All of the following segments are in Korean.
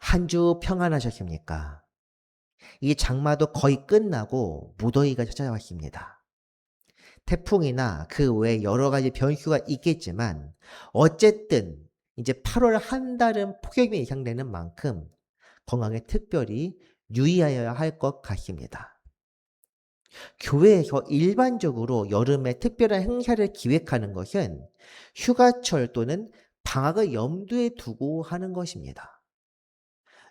한 주 평안하셨습니까? 이 장마도 거의 끝나고 무더위가 찾아왔습니다. 태풍이나 그 외에 여러 가지 변수가 있겠지만 어쨌든 이제 8월 한 달은 폭염이 예상되는 만큼 건강에 특별히 유의하여야 할 것 같습니다. 교회에서 일반적으로 여름에 특별한 행사를 기획하는 것은 휴가철 또는 방학을 염두에 두고 하는 것입니다.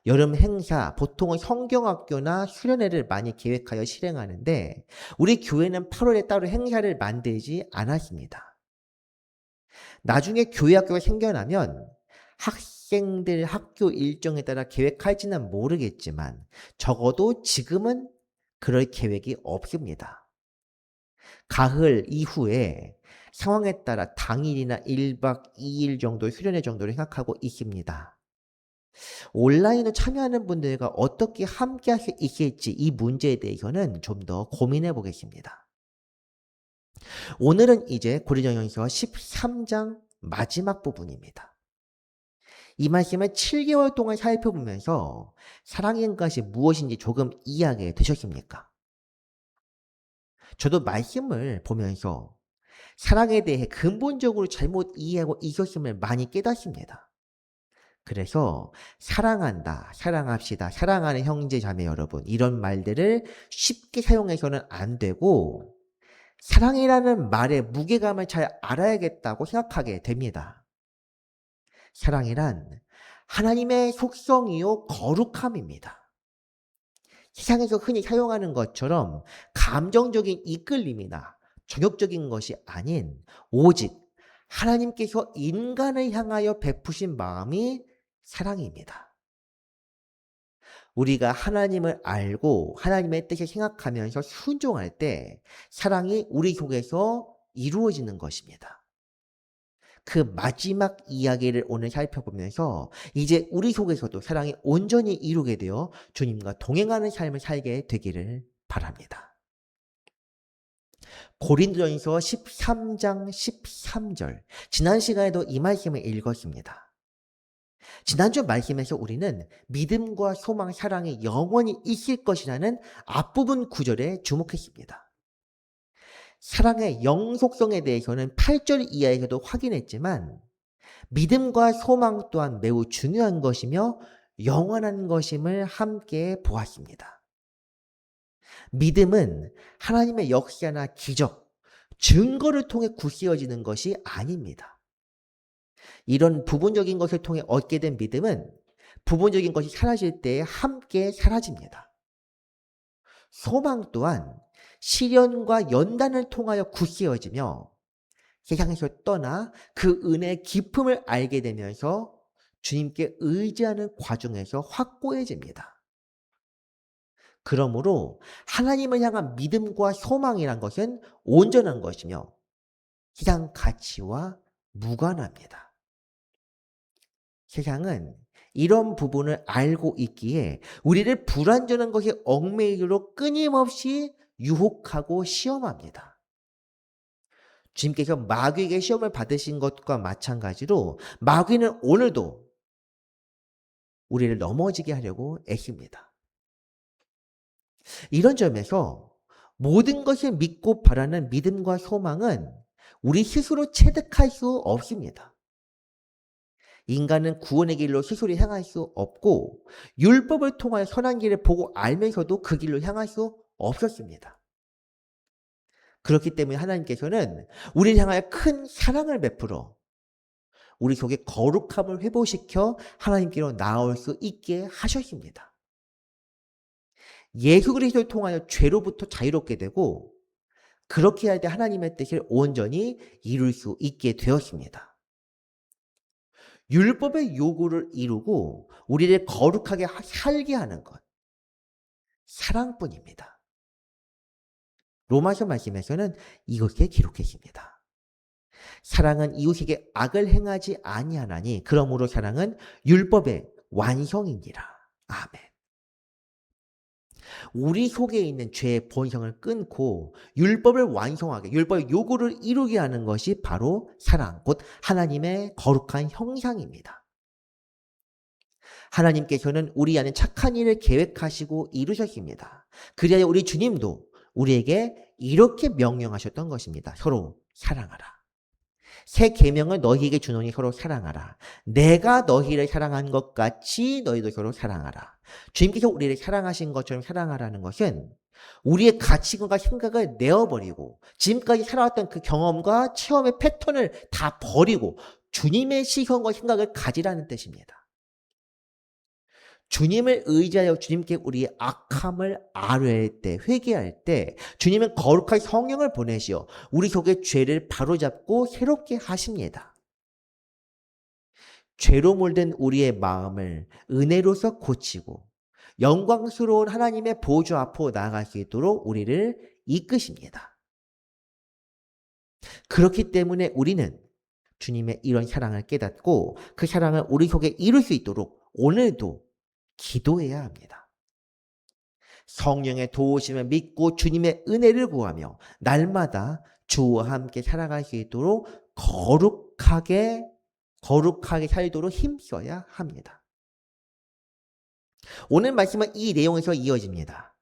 여름 행사, 보통은 성경학교나 수련회를 많이 계획하여 실행하는데 우리 교회는 8월에 따로 행사를 만들지 않았습니다. 나중에 교회 학교가 생겨나면 학생들 학교 일정에 따라 계획할지는 모르겠지만 적어도 지금은 그럴 계획이 없습니다. 가을 이후에 상황에 따라 당일이나 1박 2일 정도 수련회 정도를 생각하고 있습니다. 온라인으로 참여하는 분들과 어떻게 함께 할 수 있을지 이 문제에 대해서는 좀 더 고민해 보겠습니다. 오늘은 이제 고린도전서 13장 마지막 부분입니다. 이 말씀을 7개월 동안 살펴보면서 사랑인 것이 무엇인지 조금 이해하게 되셨습니까? 저도 말씀을 보면서 사랑에 대해 근본적으로 잘못 이해하고 있었음을 많이 깨닫습니다. 그래서 사랑한다, 사랑합시다, 사랑하는 형제 자매 여러분 이런 말들을 쉽게 사용해서는 안 되고 사랑이라는 말의 무게감을 잘 알아야겠다고 생각하게 됩니다. 사랑이란 하나님의 속성이요 거룩함입니다. 세상에서 흔히 사용하는 것처럼 감정적인 이끌림이나 정욕적인 것이 아닌 오직 하나님께서 인간을 향하여 베푸신 마음이 사랑입니다. 우리가 하나님을 알고 하나님의 뜻을 생각하면서 순종할 때 사랑이 우리 속에서 이루어지는 것입니다. 그 마지막 이야기를 오늘 살펴보면서 이제 우리 속에서도 사랑이 온전히 이루게 되어 주님과 동행하는 삶을 살게 되기를 바랍니다. 고린도전서 13장 13절 지난 시간에도 이 말씀을 읽었습니다. 지난주 말씀에서 우리는 믿음과 소망, 사랑이 영원히 있을 것이라는 앞부분 구절에 주목했습니다. 사랑의 영속성에 대해서는 8절 이하에서도 확인했지만 믿음과 소망 또한 매우 중요한 것이며 영원한 것임을 함께 보았습니다. 믿음은 하나님의 역사나 기적, 증거를 통해 굳세어지는 것이 아닙니다. 이런 부분적인 것을 통해 얻게 된 믿음은 부분적인 것이 사라질 때 함께 사라집니다. 소망 또한 시련과 연단을 통하여 굳세어지며 세상에서 떠나 그 은혜의 깊음을 알게 되면서 주님께 의지하는 과정에서 확고해집니다. 그러므로 하나님을 향한 믿음과 소망이란 것은 온전한 것이며 세상 가치와 무관합니다. 세상은 이런 부분을 알고 있기에 우리를 불완전한 것에 얽매이도록 끊임없이 유혹하고 시험합니다. 주님께서 마귀에게 시험을 받으신 것과 마찬가지로 마귀는 오늘도 우리를 넘어지게 하려고 애씁니다. 이런 점에서 모든 것을 믿고 바라는 믿음과 소망은 우리 스스로 체득할 수 없습니다. 인간은 구원의 길로 스스로 향할 수 없고 율법을 통하여 선한 길을 보고 알면서도 그 길로 향할 수 없었습니다. 그렇기 때문에 하나님께서는 우리를 향하여 큰 사랑을 베풀어 우리 속에 거룩함을 회복시켜 하나님께로 나올 수 있게 하셨습니다. 예수 그리스도를 통하여 죄로부터 자유롭게 되고 그렇게 할 때 하나님의 뜻을 온전히 이룰 수 있게 되었습니다. 율법의 요구를 이루고 우리를 거룩하게 살게 하는 것, 사랑뿐입니다. 로마서 말씀에서는 이렇게 기록했습니다. 사랑은 이웃에게 악을 행하지 아니하나니 그러므로 사랑은 율법의 완성이니라. 아멘. 우리 속에 있는 죄의 본성을 끊고 율법을 완성하게, 율법의 요구를 이루게 하는 것이 바로 사랑, 곧 하나님의 거룩한 형상입니다. 하나님께서는 우리 안에 착한 일을 계획하시고 이루셨습니다. 그리하여 우리 주님도 우리에게 이렇게 명령하셨던 것입니다. 서로 사랑하라. 새 계명을 너희에게 주노니 서로 사랑하라. 내가 너희를 사랑한 것 같이 너희도 서로 사랑하라. 주님께서 우리를 사랑하신 것처럼 사랑하라는 것은 우리의 가치관과 생각을 내어버리고 지금까지 살아왔던 그 경험과 체험의 패턴을 다 버리고 주님의 시선과 생각을 가지라는 뜻입니다. 주님을 의지하여 주님께 우리의 악함을 아뢰할 때, 회개할 때 주님은 거룩한 성령을 보내시어 우리 속의 죄를 바로잡고 새롭게 하십니다. 죄로 물든 우리의 마음을 은혜로서 고치고 영광스러운 하나님의 보좌 앞으로 나아갈 수 있도록 우리를 이끄십니다. 그렇기 때문에 우리는 주님의 이런 사랑을 깨닫고 그 사랑을 우리 속에 이룰 수 있도록 오늘도 기도해야 합니다. 성령의 도우심을 믿고 주님의 은혜를 구하며 날마다 주와 함께 살아갈 수 있도록 거룩하게 살도록 힘써야 합니다. 오늘 말씀은 이 내용에서 이어집니다.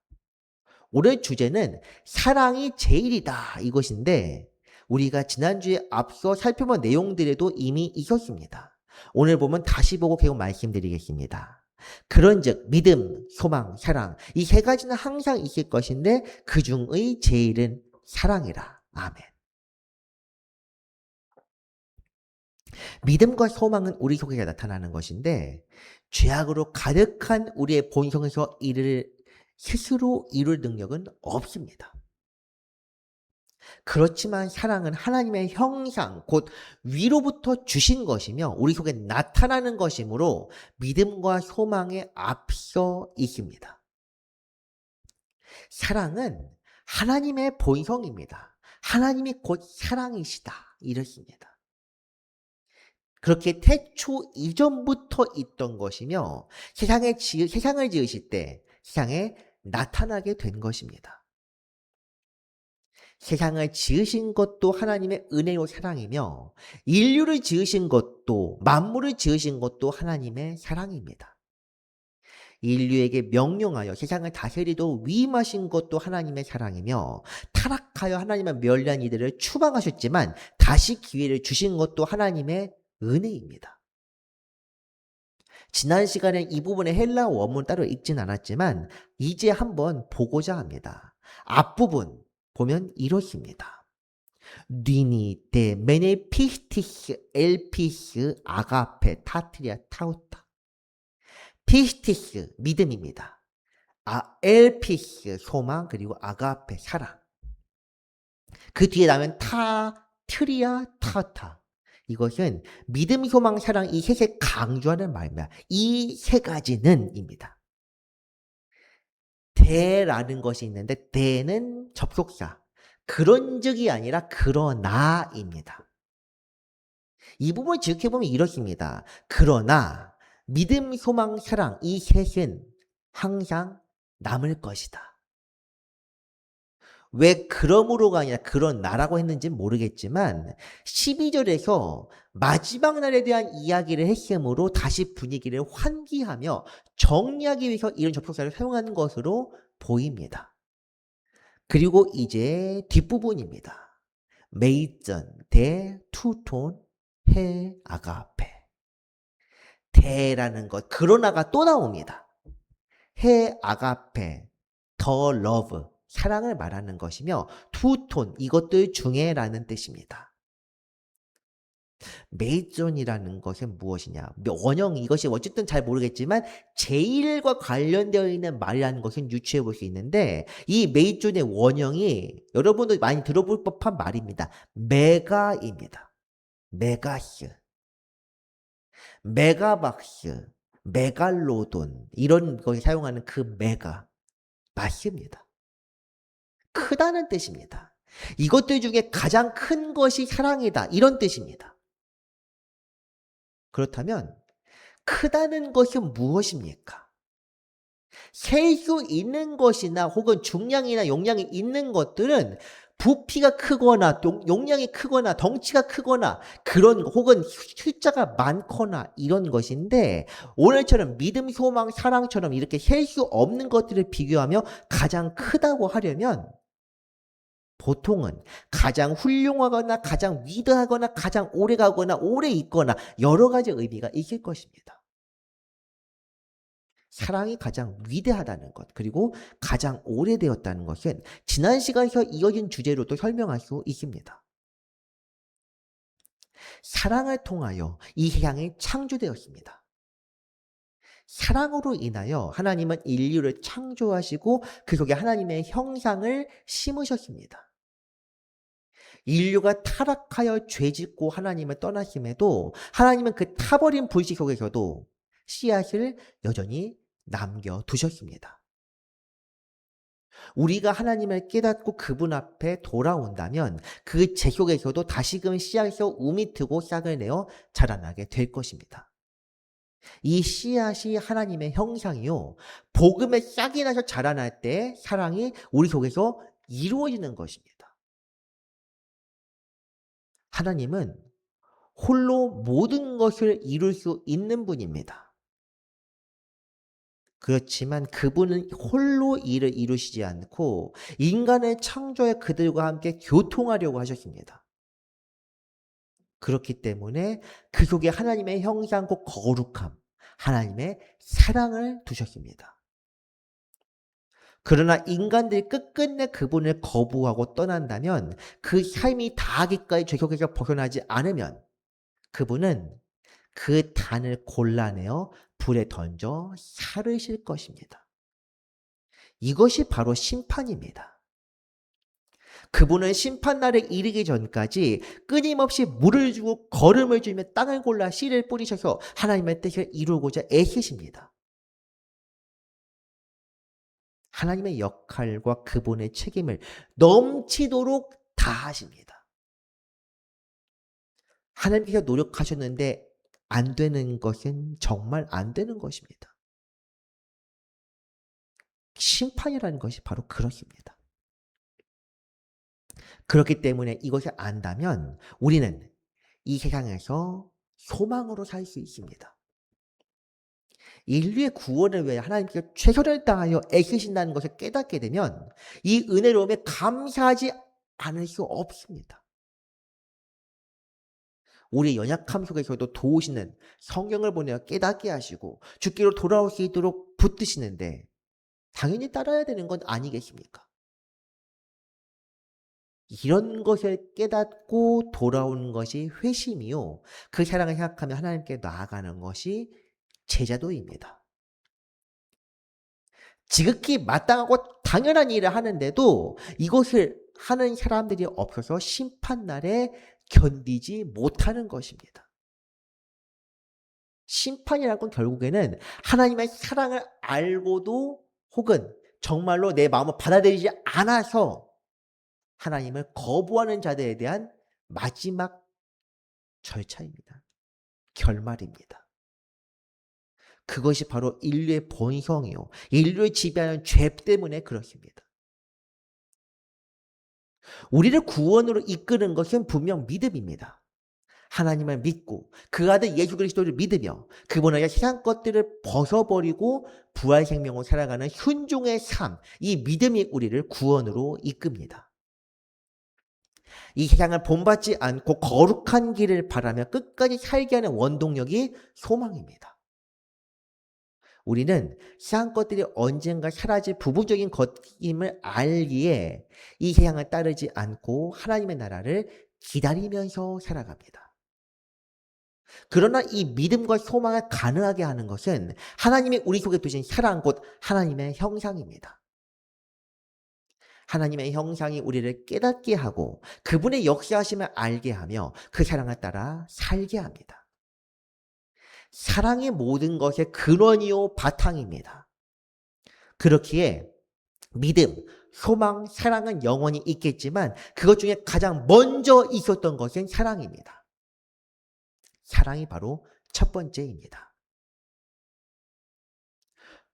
오늘 주제는 사랑이 제일이다 이것인데 우리가 지난주에 앞서 살펴본 내용들에도 이미 있었습니다. 오늘 보면 다시 보고 계속 말씀드리겠습니다. 그런즉 믿음, 소망, 사랑 이 세 가지는 항상 있을 것인데 그 중의 제일은 사랑이라. 아멘. 믿음과 소망은 우리 속에 나타나는 것인데 죄악으로 가득한 우리의 본성에서 이를 스스로 이룰 능력은 없습니다. 그렇지만 사랑은 하나님의 형상, 곧 위로부터 주신 것이며 우리 속에 나타나는 것이므로 믿음과 소망에 앞서 있습니다. 사랑은 하나님의 본성입니다. 하나님이 곧 사랑이시다. 이렇습니다. 그렇게 태초 이전부터 있던 것이며 세상을 지으실 때 세상에 나타나게 된 것입니다. 세상을 지으신 것도 하나님의 은혜요 사랑이며 인류를 지으신 것도 만물을 지으신 것도 하나님의 사랑입니다. 인류에게 명령하여 세상을 다스리도록 위임하신 것도 하나님의 사랑이며 타락하여 하나님의 멸한 이들을 추방하셨지만 다시 기회를 주신 것도 하나님의 은혜입니다. 지난 시간에 이 부분의 헬라어 원문 따로 읽진 않았지만 이제 한번 보고자 합니다. 앞부분 보면 이렇습니다. 니니 데 메네피스티스 엘피스 아가페 타트리아 타우타. 피스티스 믿음입니다. 엘피스 소망 그리고 아가페 사랑. 그 뒤에 나면 타트리아 타우타. 이것은 믿음, 소망, 사랑 이 셋을 강조하는 말입니다. 이 세 가지는입니다. 대라는 것이 있는데 대는 접속사. 그런즉이 아니라 그러나입니다. 이 부분을 지적해보면 이렇습니다. 그러나 믿음, 소망, 사랑 이 셋은 항상 남을 것이다. 왜 그러므로가 아니라 그러나라고 했는지는 모르겠지만 12절에서 마지막 날에 대한 이야기를 했으므로 다시 분위기를 환기하며 정리하기 위해서 이런 접속사를 사용하는 것으로 보입니다. 그리고 이제 뒷부분입니다. 메이전, 대, 투톤, 해, 아가페. 대라는 것, 그러나가 또 나옵니다. 해, 아가페, 더 러브. 사랑을 말하는 것이며 투톤 이것들 중에라는 뜻입니다. 메이존이라는 것은 무엇이냐? 원형 이것이 어쨌든 잘 모르겠지만 제일과 관련되어 있는 말이라는 것은 유추해 볼 수 있는데 이 메이존의 원형이 여러분도 많이 들어볼 법한 말입니다. 메가입니다. 메가스, 메가박스, 메갈로돈 이런 것을 사용하는 그 메가 맞습니다. 크다는 뜻입니다. 이것들 중에 가장 큰 것이 사랑이다. 이런 뜻입니다. 그렇다면 크다는 것은 무엇입니까? 셀 수 있는 것이나 혹은 중량이나 용량이 있는 것들은 부피가 크거나 용량이 크거나 덩치가 크거나 그런 혹은 숫자가 많거나 이런 것인데 오늘처럼 믿음, 소망, 사랑처럼 이렇게 셀 수 없는 것들을 비교하며 가장 크다고 하려면 보통은 가장 훌륭하거나 가장 위대하거나 가장 오래가거나 오래 있거나 여러 가지 의미가 있을 것입니다. 사랑이 가장 위대하다는 것 그리고 가장 오래되었다는 것은 지난 시간에서 이어진 주제로도 설명할 수 있습니다. 사랑을 통하여 이 세상이 창조되었습니다. 사랑으로 인하여 하나님은 인류를 창조하시고 그 속에 하나님의 형상을 심으셨습니다. 인류가 타락하여 죄짓고 하나님을 떠나심에도 하나님은 그 타버린 불씨 속에서도 씨앗을 여전히 남겨두셨습니다. 우리가 하나님을 깨닫고 그분 앞에 돌아온다면 그 재 속에서도 다시금 씨앗에서 우미 트고 싹을 내어 자라나게 될 것입니다. 이 씨앗이 하나님의 형상이요. 복음의 싹이 나서 자라날 때 사랑이 우리 속에서 이루어지는 것입니다. 하나님은 홀로 모든 것을 이룰 수 있는 분입니다. 그렇지만 그분은 홀로 일을 이루시지 않고 인간을 창조해 그들과 함께 교통하려고 하셨습니다. 그렇기 때문에 그 속에 하나님의 형상과 거룩함, 하나님의 사랑을 두셨습니다. 그러나 인간들이 끝끝내 그분을 거부하고 떠난다면 그 삶이 다하기까지 죄 속에서 벗어나지 않으면 그분은 그 단을 골라내어 불에 던져 사르실 것입니다. 이것이 바로 심판입니다. 그분은 심판날에 이르기 전까지 끊임없이 물을 주고 거름을 주며 땅을 골라 씨를 뿌리셔서 하나님의 뜻을 이루고자 애쓰십니다. 하나님의 역할과 그분의 책임을 넘치도록 다하십니다. 하나님께서 노력하셨는데 안 되는 것은 정말 안 되는 것입니다. 심판이라는 것이 바로 그렇습니다. 그렇기 때문에 이것을 안다면 우리는 이 세상에서 소망으로 살 수 있습니다. 인류의 구원을 위해 하나님께서 최선을 다하여 애쓰신다는 것을 깨닫게 되면 이 은혜로움에 감사하지 않을 수 없습니다. 우리 연약함 속에서도 도우시는 성경을 보내어 깨닫게 하시고 주께로 돌아올 수 있도록 붙드시는데 당연히 따라야 되는 건 아니겠습니까? 이런 것을 깨닫고 돌아오는 것이 회심이요. 그 사랑을 생각하며 하나님께 나아가는 것이 제자도입니다. 지극히 마땅하고 당연한 일을 하는데도 이것을 하는 사람들이 없어서 심판날에 견디지 못하는 것입니다. 심판이라는 건 결국에는 하나님의 사랑을 알고도 혹은 정말로 내 마음을 받아들이지 않아서 하나님을 거부하는 자들에 대한 마지막 절차입니다. 결말입니다. 그것이 바로 인류의 본성이요. 인류를 지배하는 죄 때문에 그렇습니다. 우리를 구원으로 이끄는 것은 분명 믿음입니다. 하나님을 믿고 그 아들 예수 그리스도를 믿으며 그분에게 세상 것들을 벗어버리고 부활 생명으로 살아가는 순종의 삶, 이 믿음이 우리를 구원으로 이끕니다. 이 세상을 본받지 않고 거룩한 길을 바라며 끝까지 살게 하는 원동력이 소망입니다. 우리는 세상 것들이 언젠가 사라질 부분적인 것임을 알기에 이 세상을 따르지 않고 하나님의 나라를 기다리면서 살아갑니다. 그러나 이 믿음과 소망을 가능하게 하는 것은 하나님이 우리 속에 두신 사랑 곧 하나님의 형상입니다. 하나님의 형상이 우리를 깨닫게 하고 그분의 역사하심을 알게 하며 그 사랑을 따라 살게 합니다. 사랑의 모든 것의 근원이요 바탕입니다. 그렇기에 믿음, 소망, 사랑은 영원히 있겠지만 그것 중에 가장 먼저 있었던 것은 사랑입니다. 사랑이 바로 첫 번째입니다.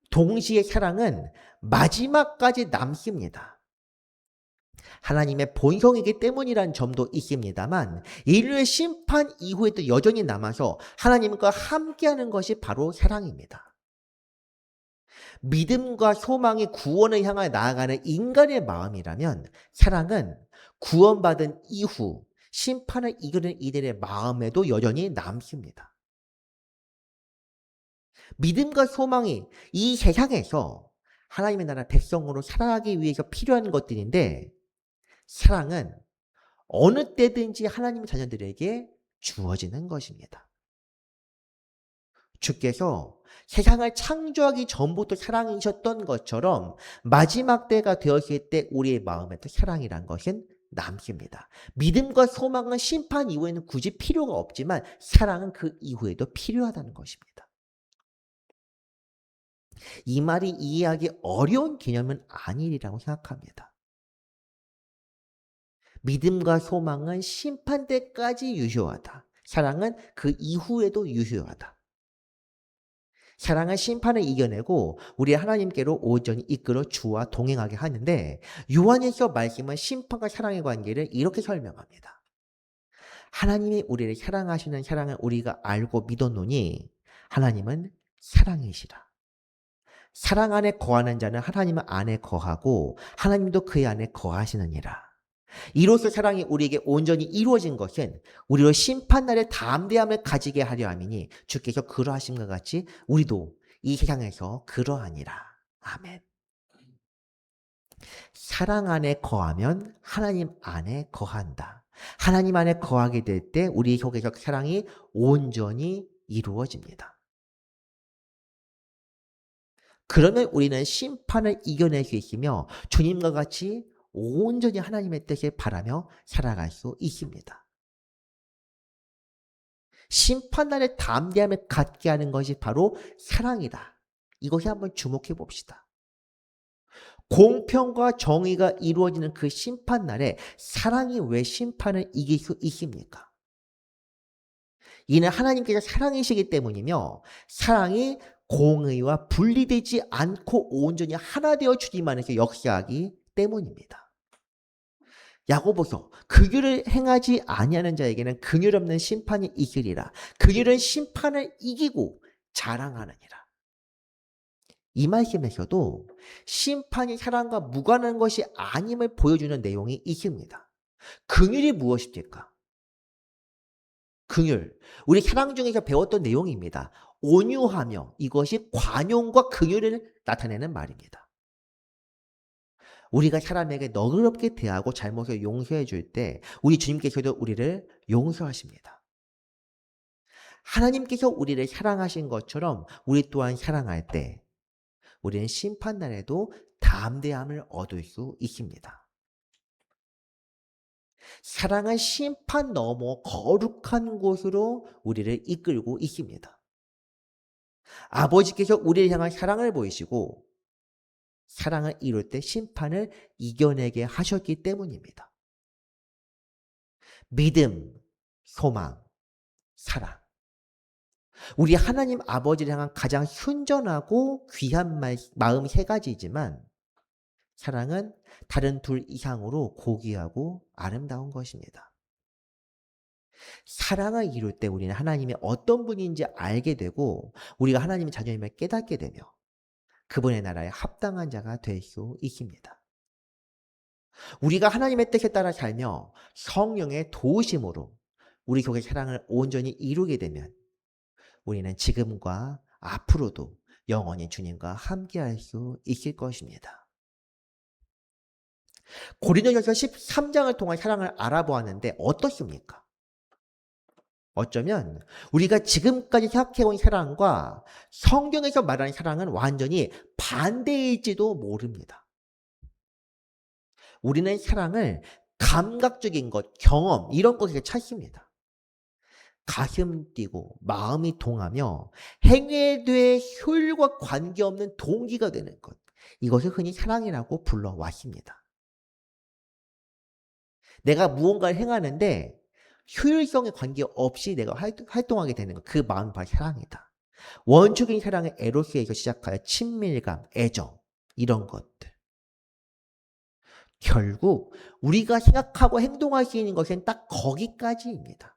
동시에 사랑은 마지막까지 남습니다. 하나님의 본성이기 때문이란 점도 있습니다만 인류의 심판 이후에도 여전히 남아서 하나님과 함께하는 것이 바로 사랑입니다. 믿음과 소망이 구원을 향해 나아가는 인간의 마음이라면 사랑은 구원받은 이후 심판을 이기는 이들의 마음에도 여전히 남습니다. 믿음과 소망이 이 세상에서 하나님의 나라 백성으로 살아가기 위해서 필요한 것들인데 사랑은 어느 때든지 하나님의 자녀들에게 주어지는 것입니다. 주께서 세상을 창조하기 전부터 사랑이셨던 것처럼 마지막 때가 되었을 때 우리의 마음에도 사랑이란 것은 남습니다. 믿음과 소망은 심판 이후에는 굳이 필요가 없지만 사랑은 그 이후에도 필요하다는 것입니다. 이 말이 이해하기 어려운 개념은 아니리라고 생각합니다. 믿음과 소망은 심판 때까지 유효하다. 사랑은 그 이후에도 유효하다. 사랑은 심판을 이겨내고 우리 하나님께로 온전히 이끌어 주와 동행하게 하는데 요한일서 말씀은 심판과 사랑의 관계를 이렇게 설명합니다. 하나님이 우리를 사랑하시는 사랑을 우리가 알고 믿었노니 하나님은 사랑이시라. 사랑 안에 거하는 자는 하나님 안에 거하고 하나님도 그의 안에 거하시느니라. 이로써 사랑이 우리에게 온전히 이루어진 것은 우리로 심판날의 담대함을 가지게 하려 함이니 주께서 그러하심과 같이 우리도 이 세상에서 그러하니라. 아멘. 사랑 안에 거하면 하나님 안에 거한다. 하나님 안에 거하게 될 때 우리 속에서 사랑이 온전히 이루어집니다. 그러면 우리는 심판을 이겨낼 수 있으며 주님과 같이 온전히 하나님의 뜻을 바라며 살아갈 수 있습니다. 심판날의 담대함을 갖게 하는 것이 바로 사랑이다. 이것에 한번 주목해 봅시다. 공평과 정의가 이루어지는 그 심판날에 사랑이 왜 심판을 이길 수 있습니까? 이는 하나님께서 사랑이시기 때문이며 사랑이 공의와 분리되지 않고 온전히 하나 되어 주님 안에서 역사하기 때문입니다. 야고보서 긍휼을 행하지 아니하는 자에게는 긍휼 없는 심판이 있으리라. 긍휼은 심판을 이기고 자랑하느니라. 이 말씀에서도 심판이 사랑과 무관한 것이 아님을 보여주는 내용이 있습니다. 긍휼이 무엇입니까? 긍휼, 우리 사랑 중에서 배웠던 내용입니다. 온유하며 이것이 관용과 긍휼을 나타내는 말입니다. 우리가 사람에게 너그럽게 대하고 잘못을 용서해 줄 때 우리 주님께서도 우리를 용서하십니다. 하나님께서 우리를 사랑하신 것처럼 우리 또한 사랑할 때 우리는 심판날에도 담대함을 얻을 수 있습니다. 사랑은 심판 너머 거룩한 곳으로 우리를 이끌고 있습니다. 아버지께서 우리를 향한 사랑을 보이시고 사랑을 이룰 때 심판을 이겨내게 하셨기 때문입니다. 믿음, 소망, 사랑. 우리 하나님 아버지를 향한 가장 순전하고 귀한 마음 세 가지이지만 사랑은 다른 둘 이상으로 고귀하고 아름다운 것입니다. 사랑을 이룰 때 우리는 하나님이 어떤 분인지 알게 되고 우리가 하나님의 자녀임을 깨닫게 되며 그분의 나라에 합당한 자가 될 수 있습니다. 우리가 하나님의 뜻에 따라 살며 성령의 도우심으로 우리 속의 사랑을 온전히 이루게 되면 우리는 지금과 앞으로도 영원히 주님과 함께할 수 있을 것입니다. 고린도전서 13장을 통한 사랑을 알아보았는데 어떻습니까? 어쩌면 우리가 지금까지 생각해온 사랑과 성경에서 말하는 사랑은 완전히 반대일지도 모릅니다. 우리는 사랑을 감각적인 것, 경험 이런 것에 찾습니다. 가슴 뛰고 마음이 동하며 행위에 효율과 관계없는 동기가 되는 것, 이것을 흔히 사랑이라고 불러왔습니다. 내가 무언가를 행하는데 효율성에 관계없이 내가 활동하게 되는 것, 그 마음이 바로 사랑이다. 원초적인 사랑의 에로스에서 시작하여 친밀감, 애정 이런 것들. 결국 우리가 생각하고 행동할 수 있는 것은 딱 거기까지입니다.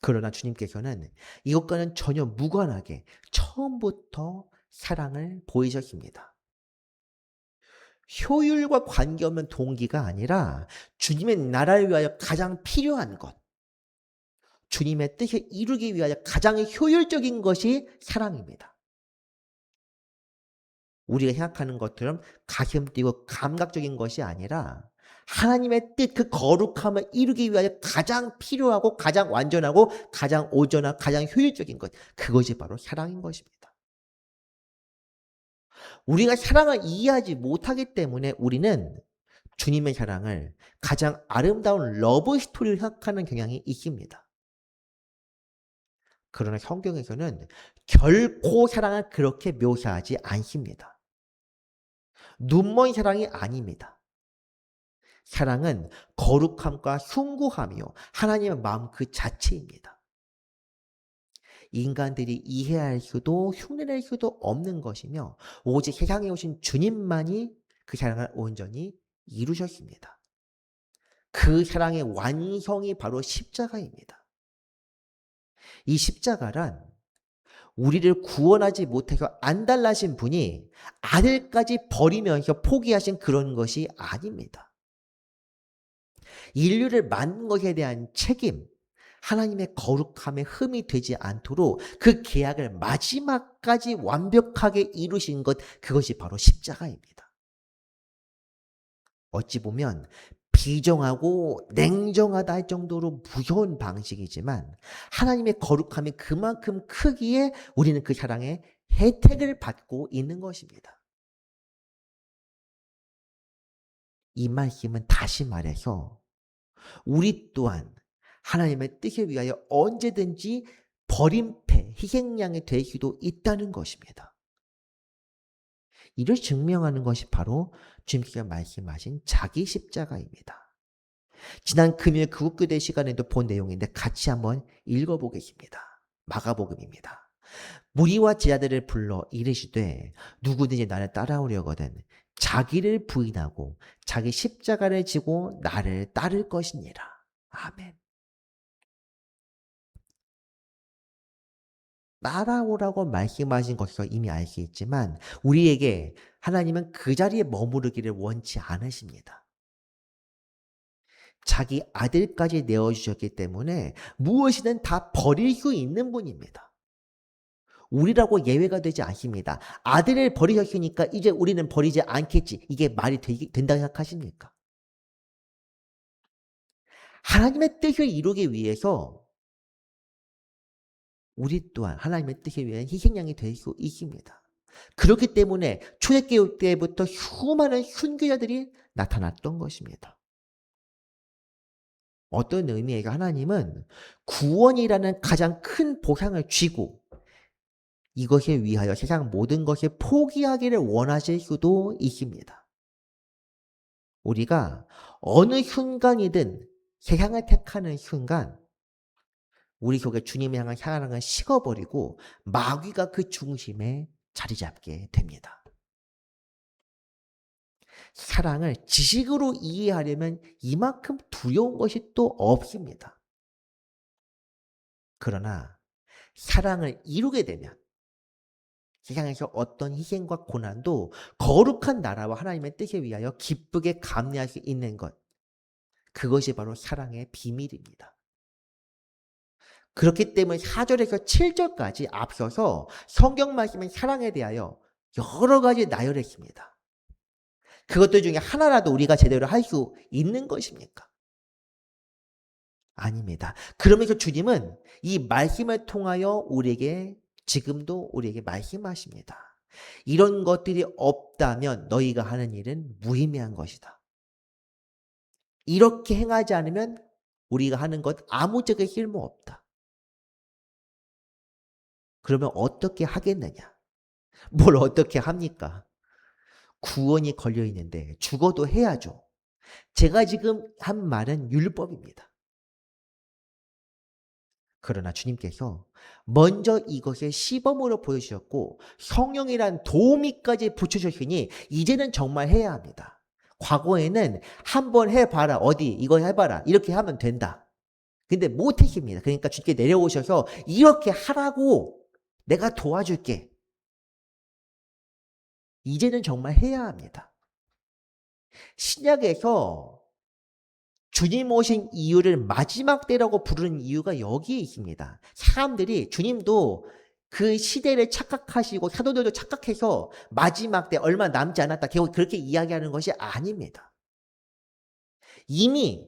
그러나 주님께서는 이것과는 전혀 무관하게 처음부터 사랑을 보이셨습니다. 효율과 관계없는 동기가 아니라 주님의 나라를 위하여 가장 필요한 것, 주님의 뜻을 이루기 위하여 가장 효율적인 것이 사랑입니다. 우리가 생각하는 것처럼 가슴 뛰고 감각적인 것이 아니라 하나님의 뜻, 그 거룩함을 이루기 위하여 가장 필요하고 가장 완전하고 가장 온전하고 가장 효율적인 것, 그것이 바로 사랑인 것입니다. 우리가 사랑을 이해하지 못하기 때문에 우리는 주님의 사랑을 가장 아름다운 러브 스토리를 생각하는 경향이 있습니다. 그러나 성경에서는 결코 사랑을 그렇게 묘사하지 않습니다. 눈먼 사랑이 아닙니다. 사랑은 거룩함과 숭고함이요 하나님의 마음 그 자체입니다. 인간들이 이해할 수도 흉내낼 수도 없는 것이며 오직 세상에 오신 주님만이 그 사랑을 온전히 이루셨습니다. 그 사랑의 완성이 바로 십자가입니다. 이 십자가란 우리를 구원하지 못해서 안달나신 분이 아들까지 버리면서 포기하신 그런 것이 아닙니다. 인류를 만든 것에 대한 책임, 하나님의 거룩함에 흠이 되지 않도록 그 계약을 마지막까지 완벽하게 이루신 것, 그것이 바로 십자가입니다. 어찌 보면 비정하고 냉정하다 할 정도로 무서운 방식이지만 하나님의 거룩함이 그만큼 크기에 우리는 그 사랑의 혜택을 받고 있는 것입니다. 이 말씀은 다시 말해서 우리 또한 하나님의 뜻을 위하여 언제든지 버림패, 희생양이 될 수도 있다는 것입니다. 이를 증명하는 것이 바로 주님께서 말씀하신 자기 십자가입니다. 지난 금요일 구국교대 시간에도 본 내용인데 같이 한번 읽어보겠습니다. 마가복음입니다. 무리와 제자들을 불러 이르시되 누구든지 나를 따라오려거든 자기를 부인하고 자기 십자가를 지고 나를 따를 것이니라. 아멘. 따라오라고 말씀하신 것에서 이미 알 수 있지만 우리에게 하나님은 그 자리에 머무르기를 원치 않으십니다. 자기 아들까지 내어주셨기 때문에 무엇이든 다 버릴 수 있는 분입니다. 우리라고 예외가 되지 않습니다. 아들을 버리셨으니까 이제 우리는 버리지 않겠지. 이게 말이 된다고 생각하십니까? 하나님의 뜻을 이루기 위해서 우리 또한 하나님의 뜻을 위한 희생양이 될 수 있습니다. 그렇기 때문에 초대교회 때부터 수많은 순교자들이 나타났던 것입니다. 어떤 의미에서 하나님은 구원이라는 가장 큰 보상을 쥐고 이것에 위하여 세상 모든 것을 포기하기를 원하실 수도 있습니다. 우리가 어느 순간이든 세상을 택하는 순간 우리 속에 주님을 향한 사랑을 식어버리고 마귀가 그 중심에 자리 잡게 됩니다. 사랑을 지식으로 이해하려면 이만큼 두려운 것이 또 없습니다. 그러나 사랑을 이루게 되면 세상에서 어떤 희생과 고난도 거룩한 나라와 하나님의 뜻에 위하여 기쁘게 감내할 수 있는 것, 그것이 바로 사랑의 비밀입니다. 그렇기 때문에 4절에서 7절까지 앞서서 성경 말씀은 사랑에 대하여 여러 가지 나열했습니다. 그것들 중에 하나라도 우리가 제대로 할 수 있는 것입니까? 아닙니다. 그러면서 주님은 이 말씀을 통하여 우리에게 지금도 우리에게 말씀하십니다. 이런 것들이 없다면 너희가 하는 일은 무의미한 것이다. 이렇게 행하지 않으면 우리가 하는 것 아무짝에 쓸모없다. 그러면 어떻게 하겠느냐? 뭘 어떻게 합니까? 구원이 걸려 있는데 죽어도 해야죠. 제가 지금 한 말은 율법입니다. 그러나 주님께서 먼저 이것을 시범으로 보여주셨고 성령이란 도우미까지 붙여주셨으니 이제는 정말 해야 합니다. 과거에는 한번 해봐라. 어디 이거 해봐라. 이렇게 하면 된다. 근데 못했습니다. 그러니까 주님께 내려오셔서 이렇게 하라고 내가 도와줄게. 이제는 정말 해야 합니다. 신약에서 주님 오신 이유를 마지막 때라고 부르는 이유가 여기에 있습니다. 사람들이 주님도 그 시대를 착각하시고 사도들도 착각해서 마지막 때 얼마 남지 않았다 결국 그렇게 이야기하는 것이 아닙니다. 이미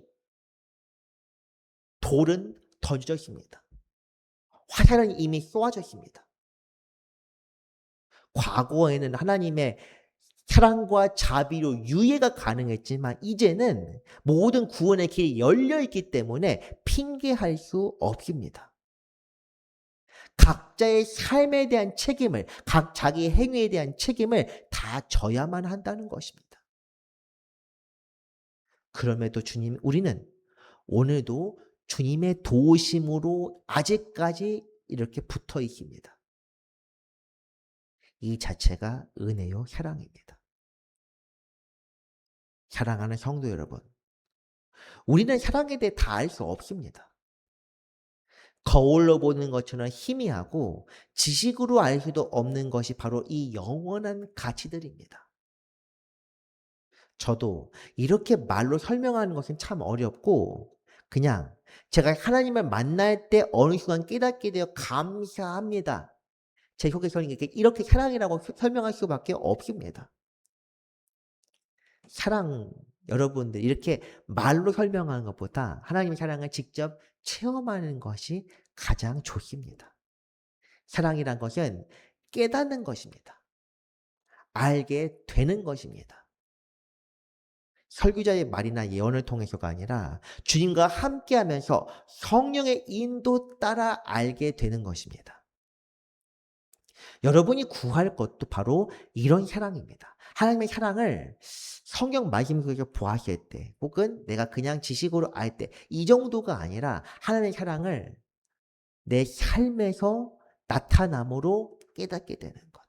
돌은 던져져 있습니다. 화살은 이미 쏘아져 있습니다. 과거에는 하나님의 사랑과 자비로 유예가 가능했지만 이제는 모든 구원의 길이 열려있기 때문에 핑계할 수 없습니다. 각자의 삶에 대한 책임을, 각 자기 행위에 대한 책임을 다 져야만 한다는 것입니다. 그럼에도 우리는 오늘도 주님의 도우심으로 아직까지 이렇게 붙어 있습니다. 이 자체가 은혜요 사랑입니다. 사랑하는 성도 여러분, 우리는 사랑에 대해 다 알 수 없습니다. 거울로 보는 것처럼 희미하고 지식으로 알 수도 없는 것이 바로 이 영원한 가치들입니다. 저도 이렇게 말로 설명하는 것은 참 어렵고 그냥 제가 하나님을 만날 때 어느 순간 깨닫게 되어 감사합니다. 제 속에서는 이렇게 사랑이라고 설명할 수밖에 없습니다. 사랑, 여러분들 이렇게 말로 설명하는 것보다 하나님의 사랑을 직접 체험하는 것이 가장 좋습니다. 사랑이란 것은 깨닫는 것입니다. 알게 되는 것입니다. 설교자의 말이나 예언을 통해서가 아니라 주님과 함께하면서 성령의 인도 따라 알게 되는 것입니다. 여러분이 구할 것도 바로 이런 사랑입니다. 하나님의 사랑을 성경 말씀 속에서 보았을 때 혹은 내가 그냥 지식으로 알 때 이 정도가 아니라 하나님의 사랑을 내 삶에서 나타남으로 깨닫게 되는 것.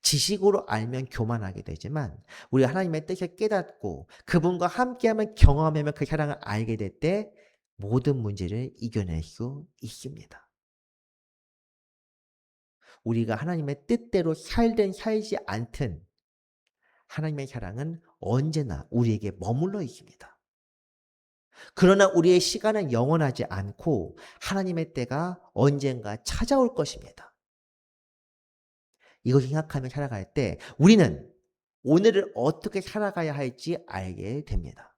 지식으로 알면 교만하게 되지만 우리 하나님의 뜻을 깨닫고 그분과 함께하면 경험하면 그 사랑을 알게 될 때 모든 문제를 이겨낼 수 있습니다. 우리가 하나님의 뜻대로 살든 살지 않든 하나님의 사랑은 언제나 우리에게 머물러 있습니다. 그러나 우리의 시간은 영원하지 않고 하나님의 때가 언젠가 찾아올 것입니다. 이것을 생각하며 살아갈 때 우리는 오늘을 어떻게 살아가야 할지 알게 됩니다.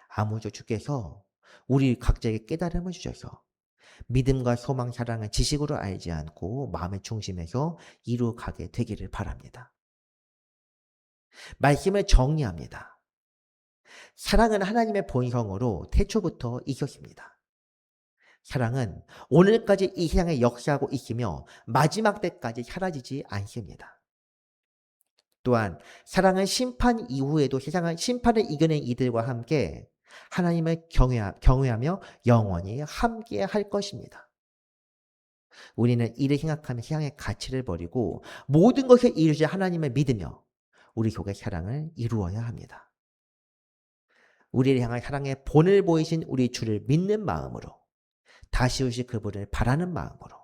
아무쪼 주께서 우리 각자에게 깨달음을 주셔서 믿음과 소망, 사랑을 지식으로 알지 않고 마음의 중심에서 이루어가게 되기를 바랍니다. 말씀을 정리합니다. 사랑은 하나님의 본성으로 태초부터 있었습니다. 사랑은 오늘까지 이 세상에 역사하고 있으며 마지막 때까지 사라지지 않습니다. 또한 사랑은 심판 이후에도 세상은 심판을 이겨낸 이들과 함께 하나님을 경외하며 영원히 함께 할 것입니다. 우리는 이를 생각하며 세상의 가치를 버리고 모든 것을 이루실 하나님을 믿으며 우리 속의 사랑을 이루어야 합니다. 우리를 향한 사랑의 본을 보이신 우리 주를 믿는 마음으로 다시 오실 그분을 바라는 마음으로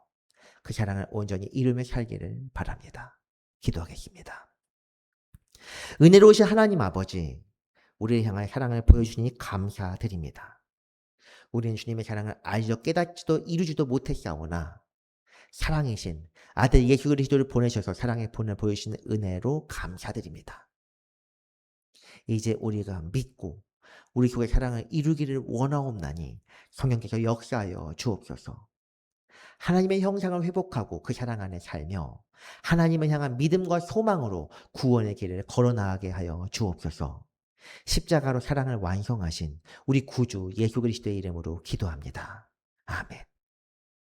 그 사랑을 온전히 이루며 살기를 바랍니다. 기도하겠습니다. 은혜로우신 하나님 아버지, 우리를 향한 사랑을 보여주시니 감사드립니다. 우리는 주님의 사랑을 알지도 깨닫지도 이루지도 못했사오나 사랑이신 아들 예수 그리스도를 보내셔서 사랑의 본을 보여주시는 은혜로 감사드립니다. 이제 우리가 믿고 우리 속의 사랑을 이루기를 원하옵나니 성령께서 역사하여 주옵소서. 하나님의 형상을 회복하고 그 사랑 안에 살며 하나님을 향한 믿음과 소망으로 구원의 길을 걸어나가게 하여 주옵소서. 십자가로 사랑을 완성하신 우리 구주 예수 그리스도의 이름으로 기도합니다. 아멘.